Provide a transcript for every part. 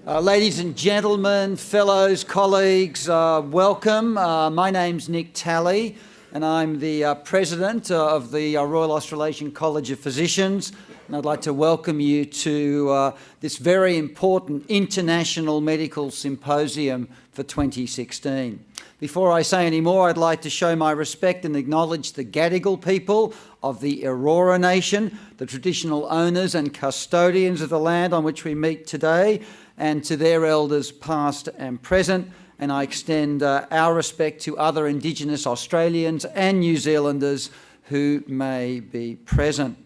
Ladies and gentlemen, fellows, colleagues, welcome. My name's Nick Talley, and I'm the President of the Royal Australasian College of Physicians, and I'd like to welcome you to this very important International Medical Symposium for 2016. Before I say any more, I'd like to show my respect and acknowledge the Gadigal people of the Eora Nation, the traditional owners and custodians of the land on which we meet today, and to their elders past and present. And I extend our respect to other Indigenous Australians and New Zealanders who may be present.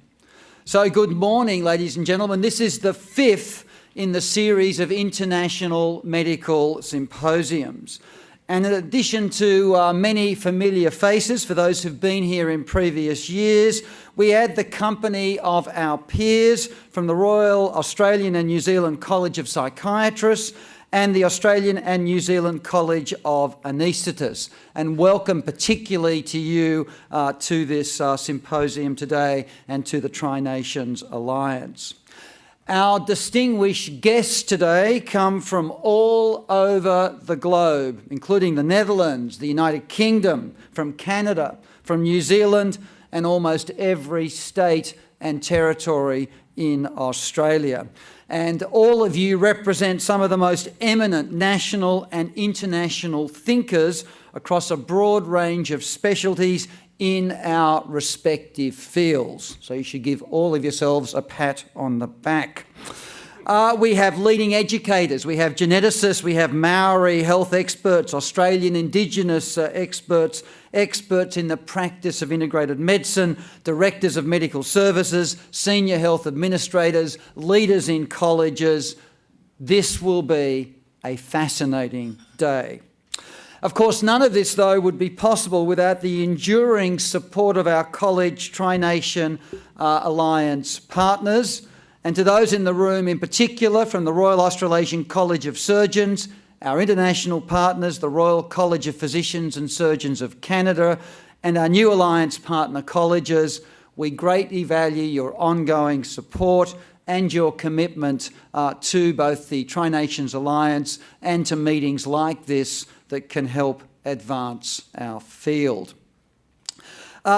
So good morning, ladies and gentlemen. This is the fifth in the series of international medical symposiums. And in addition to many familiar faces, for those who've been here in previous years, we add the company of our peers from the Royal Australian and New Zealand College of Psychiatrists and the Australian and New Zealand College of Anaesthetists. And welcome particularly to you to this symposium today and to the Tri-Nations Alliance. Our distinguished guests today come from all over the globe, including the Netherlands, the United Kingdom, from Canada, from New Zealand, and almost every state and territory in Australia. And all of you represent some of the most eminent national and international thinkers across a broad range of specialties in our respective fields. So you should give all of yourselves a pat on the back. We have leading educators, we have geneticists, we have Maori health experts, Australian Indigenous experts, experts in the practice of integrated medicine, directors of medical services, senior health administrators, leaders in colleges. This will be a fascinating day. Of course, none of this, though, would be possible without the enduring support of our College Tri-Nation Alliance partners, and to those in the room in particular from the Royal Australasian College of Surgeons, our international partners, the Royal College of Physicians and Surgeons of Canada, and our new alliance partner colleges. We greatly value your ongoing support and your commitment to both the Tri-Nations Alliance and to meetings like this that can help advance our field.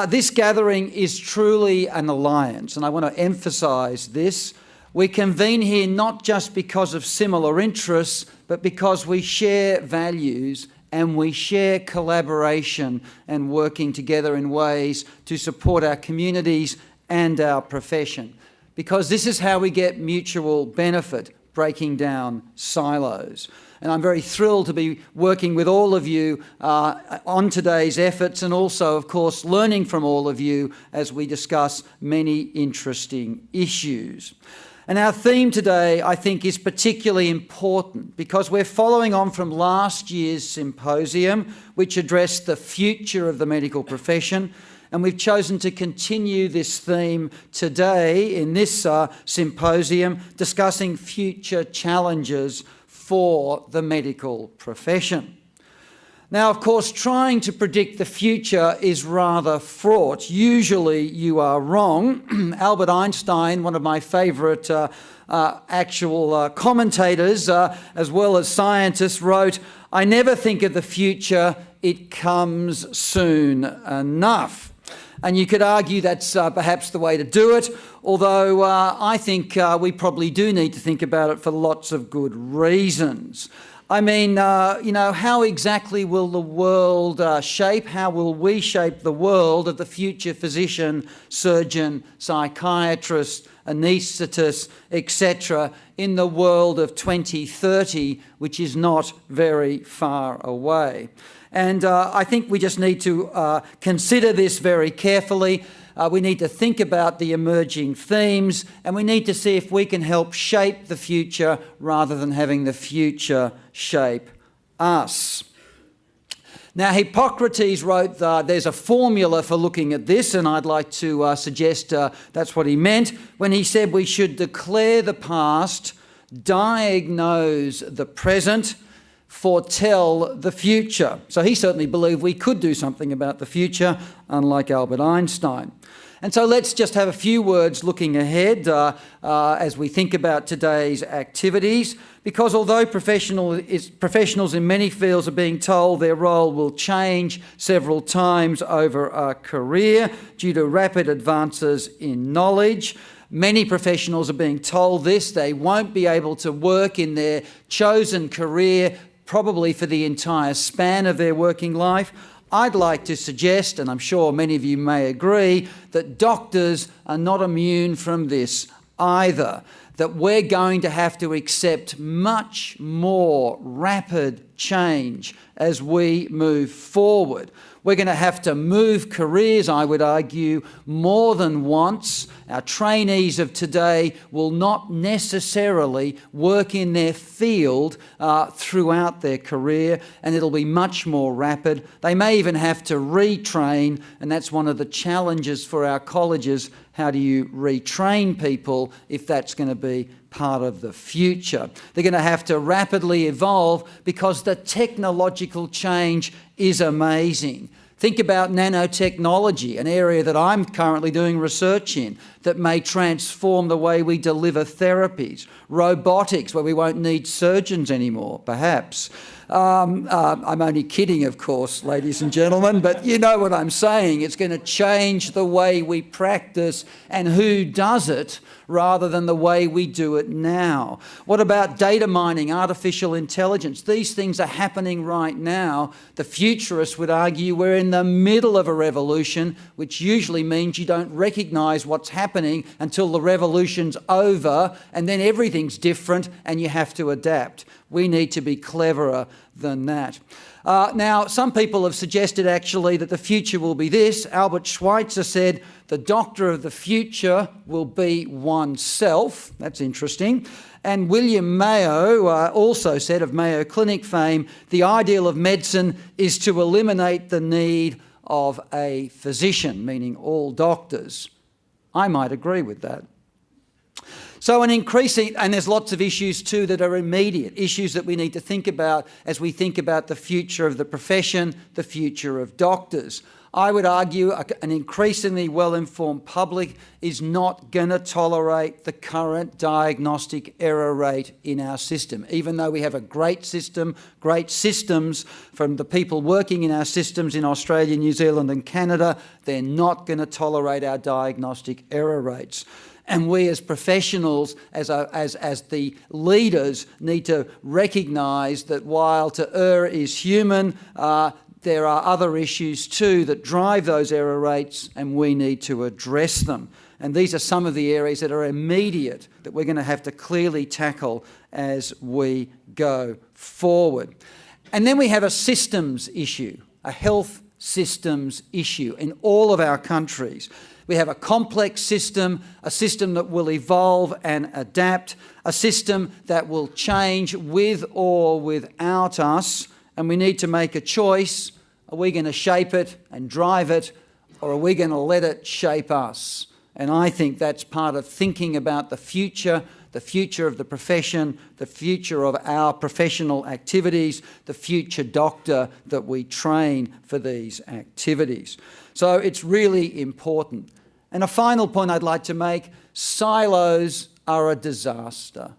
This gathering is truly an alliance, and I want to emphasise this. We convene here not just because of similar interests, but because we share values and we share collaboration and working together in ways to support our communities and our profession. Because this is how we get mutual benefit, breaking down silos. And I'm very thrilled to be working with all of you on today's efforts, and also, of course, learning from all of you as we discuss many interesting issues. And our theme today, I think, is particularly important because we're following on from last year's symposium, which addressed the future of the medical profession. And we've chosen to continue this theme today in this symposium, discussing future challenges for the medical profession. Now, of course, trying to predict the future is rather fraught. Usually you are wrong. Albert Einstein, one of my favourite actual commentators, as well as scientists, wrote, "I never think of the future, it comes soon enough." And you could argue that's perhaps the way to do it, although I think we probably do need to think about it for lots of good reasons. I mean, how exactly will the world shape? How will we shape the world of the future physician, surgeon, psychiatrist, anaesthetist, etc., in the world of 2030, which is not very far away? And I think we just need to consider this very carefully. We need to think about the emerging themes, and we need to see if we can help shape the future rather than having the future shape us. Now, Hippocrates wrote there's a formula for looking at this, and I'd like to suggest that's what he meant when he said we should declare the past, diagnose the present, foretell the future. So he certainly believed we could do something about the future, unlike Albert Einstein. And so let's just have a few words looking ahead as we think about today's activities, because although professionals in many fields are being told their role will change several times over a career due to rapid advances in knowledge, many professionals are being told this. They won't be able to work in their chosen career probably for the entire span of their working life. I'd like to suggest, and I'm sure many of you may agree, that doctors are not immune from this either, that we're going to have to accept much more rapid change as we move forward. We're going to have to move careers, I would argue, more than once. Our trainees of today will not necessarily work in their field throughout their career, and it'll be much more rapid. They may even have to retrain, and that's one of the challenges for our colleges. How do you retrain people if that's going to be part of the future? They're going to have to rapidly evolve because the technological change is amazing. Think about nanotechnology, an area that I'm currently doing research in that may transform the way we deliver therapies. Robotics, where we won't need surgeons anymore, perhaps. I'm only kidding, of course, ladies and gentlemen, but you know what I'm saying. It's going to change the way we practice and who does it rather than the way we do it now. What about data mining, artificial intelligence? These things are happening right now. The futurists would argue we're in the middle of a revolution, which usually means you don't recognise what's happening until the revolution's over, and then everything's different and you have to adapt. We need to be cleverer than that. Now, some people have suggested actually that the future will be this. Albert Schweitzer said, the doctor of the future will be oneself. That's interesting. And William Mayo also said, of Mayo Clinic fame, the ideal of medicine is to eliminate the need of a physician, meaning all doctors. I might agree with that. So an increasing, and there's lots of issues too that are immediate, issues that we need to think about as we think about the future of the profession, the future of doctors. I would argue an increasingly well-informed public is not going to tolerate the current diagnostic error rate in our system. Even though we have a great system, great systems from the people working in our systems in Australia, New Zealand and Canada, they're not going to tolerate our diagnostic error rates. And we as professionals, as the leaders, need to recognise that while to err is human, there are other issues too that drive those error rates, and we need to address them. And these are some of the areas that are immediate that we're going to have to clearly tackle as we go forward. And then we have a systems issue, a health systems issue in all of our countries. We have a complex system, a system that will evolve and adapt, a system that will change with or without us, and we need to make a choice. Are we going to shape it and drive it, or are we going to let it shape us? And I think that's part of thinking about the future of the profession, the future of our professional activities, the future doctor that we train for these activities. So it's really important. And a final point I'd like to make, silos are a disaster.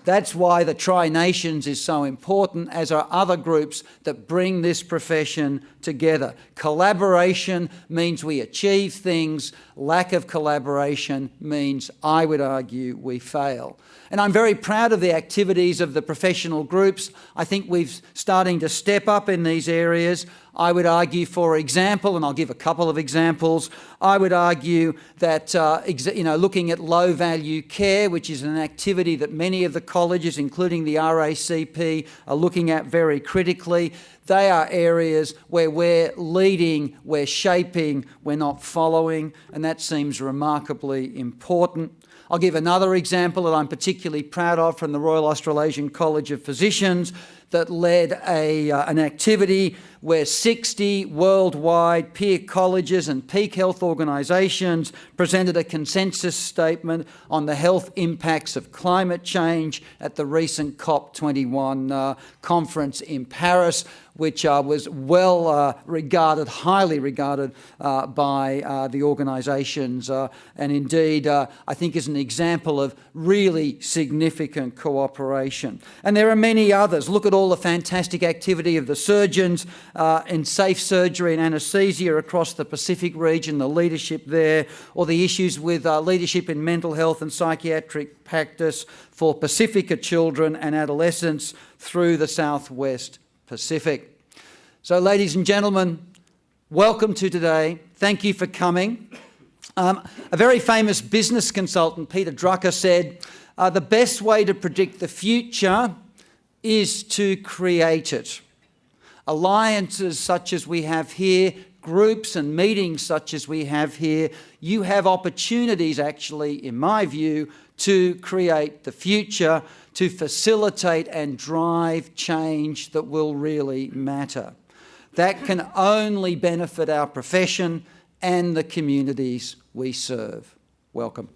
That's why the Tri-Nations is so important, as are other groups that bring this profession together. Collaboration means we achieve things. Lack of collaboration means, I would argue, we fail. And I'm very proud of the activities of the professional groups. I think we're starting to step up in these areas. I would argue, for example, and I'll give a couple of examples, I would argue that looking at low-value care, which is an activity that many of the colleges, including the RACP, are looking at very critically. They are areas where we're leading, we're shaping, we're not following, and that seems remarkably important. I'll give another example that I'm particularly proud of from the Royal Australasian College of Physicians. that led an activity where 60 worldwide peer colleges and peak health organisations presented a consensus statement on the health impacts of climate change at the recent COP21 conference in Paris, which was well regarded, highly regarded by the organisations, and indeed I think is an example of really significant cooperation. And there are many others. Look at all the fantastic activity of the surgeons in safe surgery and anaesthesia across the Pacific region, the leadership there, or the issues with leadership in mental health and psychiatric practice for Pacifica children and adolescents through the Southwest Pacific. So, ladies and gentlemen, welcome to today. Thank you for coming. A very famous business consultant, Peter Drucker, said, the best way to predict the future is to create it. Alliances such as we have here, groups and meetings such as we have here, you have opportunities actually, in my view, to create the future, to facilitate and drive change that will really matter. That can only benefit our profession and the communities we serve. Welcome.